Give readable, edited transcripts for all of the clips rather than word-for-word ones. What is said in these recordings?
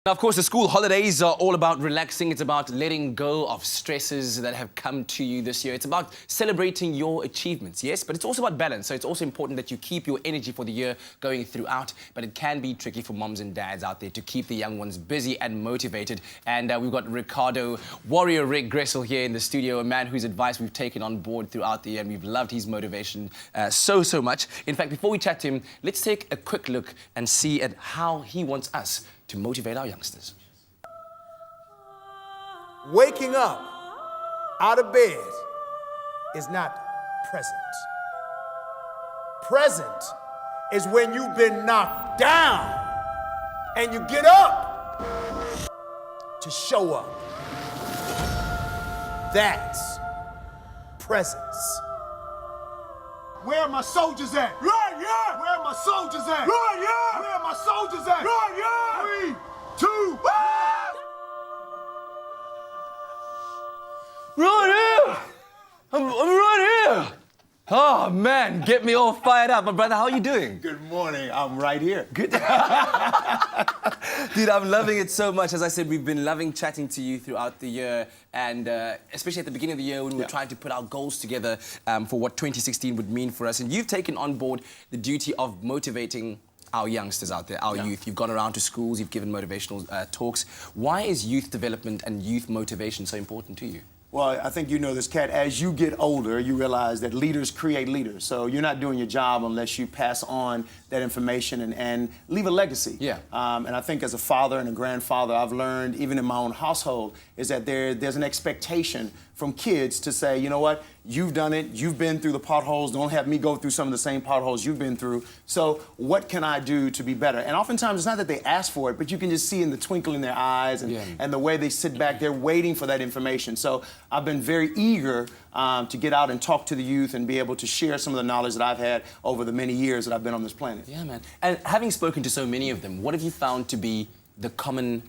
Now, of course, the school holidays are all about relaxing. It's about letting go of stresses that have come to you this year. It's about celebrating your achievements, yes, but it's also about balance. So it's also important that you keep your energy for the year going throughout, but it can be tricky for moms and dads out there to keep the young ones busy and motivated. And we've got Ricardo WarriorRic Gressel here in the studio, a man whose advice we've taken on board throughout the year, and we've loved his motivation so much. In fact, before we chat to him, let's take a quick look and see at how he wants us to motivate our youngsters. Waking up out of bed is not present. Present is when you've been knocked down and you get up to show up. That's presence. Where are my soldiers at? Right here! Where are my soldiers at? Right here! Where are my soldiers at? Right here! 3, 2, 1! Right here! I'm right here! Oh, man, get me all fired up. My brother, how are you doing? Good morning. I'm right here. Good. Dude, I'm loving it so much. As I said, we've been loving chatting to you throughout the year, and especially at the beginning of the year when we were trying to put our goals together for what 2016 would mean for us. And you've taken on board the duty of motivating our youngsters out there, our youth. You've gone around to schools, you've given motivational talks. Why is youth development and youth motivation so important to you? Well, I think you know this, Kat. As you get older, you realize that leaders create leaders. So you're not doing your job unless you pass on that information and leave a legacy. Yeah. And I think as a father and a grandfather, I've learned, even in my own household, is that there's an expectation from kids to say, you know what, you've done it, you've been through the potholes, don't have me go through some of the same potholes you've been through. So what can I do to be better? And oftentimes it's not that they ask for it, but you can just see in the twinkle in their eyes and the way they sit back, they're waiting for that information. So I've been very eager to get out and talk to the youth and be able to share some of the knowledge that I've had over the many years that I've been on this planet. Yeah, man. And having spoken to so many of them, what have you found to be the common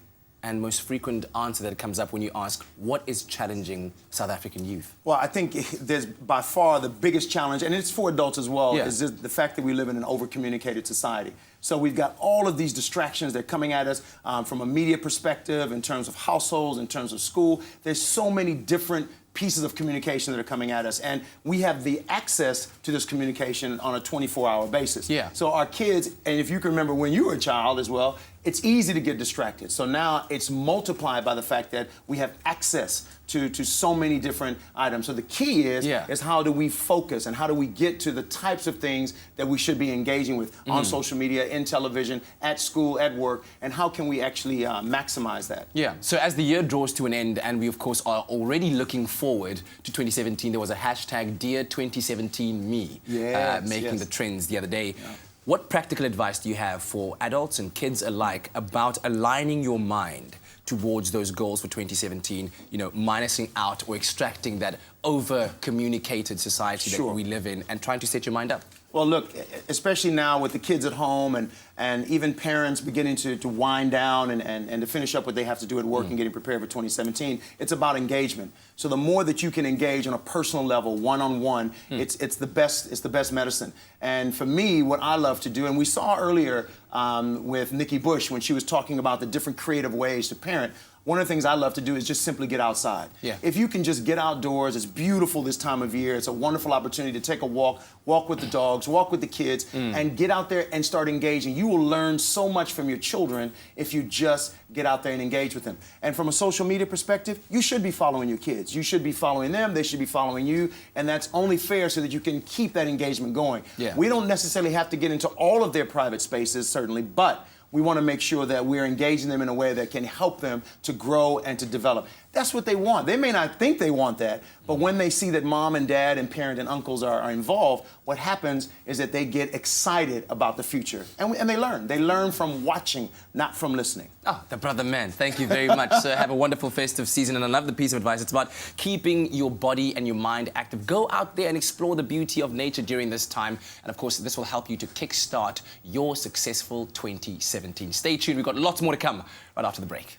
and most frequent answer that comes up when you ask, what is challenging South African youth? Well, I think there's by far the biggest challenge, and it's for adults as well, is just the fact that we live in an over-communicated society. So we've got all of these distractions that are coming at us from a media perspective, in terms of households, in terms of school. There's so many different pieces of communication that are coming at us, and we have the access to this communication on a 24-hour basis. Yeah. So our kids, and if you can remember when you were a child as well, it's easy to get distracted. So now it's multiplied by the fact that we have access to so many different items. So the key is how do we focus and how do we get to the types of things that we should be engaging with on social media, in television, at school, at work, and how can we actually maximize that? Yeah, so as the year draws to an end, and we of course are already looking forward to 2017, there was a hashtag Dear 2017 Me making the trends the other day. Yeah. What practical advice do you have for adults and kids alike about aligning your mind towards those goals for 2017, you know, minusing out or extracting that over-communicated society that we live in and trying to set your mind up? Well, look, especially now with the kids at home and even parents beginning to wind down and to finish up what they have to do at work and getting prepared for 2017, it's about engagement. So the more that you can engage on a personal level, one-on-one, it's the best medicine. And for me, what I love to do, and we saw earlier with Nikki Bush when she was talking about the different creative ways to parent, one of the things I love to do is just simply get outside. Yeah. If you can just get outdoors, it's beautiful this time of year. It's a wonderful opportunity to take a walk with the dogs, walk with the kids, and get out there and start engaging. You will learn so much from your children if you just get out there and engage with them. And from a social media perspective, you should be following your kids. You should be following them, they should be following you, and that's only fair so that you can keep that engagement going. Yeah. We don't necessarily have to get into all of their private spaces, certainly, but we want to make sure that we're engaging them in a way that can help them to grow and to develop. That's what they want. They may not think they want that, but when they see that mom and dad and parent and uncles are involved, what happens is that they get excited about the future. And they learn. They learn from watching, not from listening. Oh, the brother man. Thank you very much, sir. Have a wonderful festive season. And I love the piece of advice. It's about keeping your body and your mind active. Go out there and explore the beauty of nature during this time. And of course, this will help you to kickstart your successful 2017. Stay tuned. We've got lots more to come right after the break.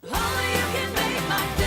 Oh, you can make my day.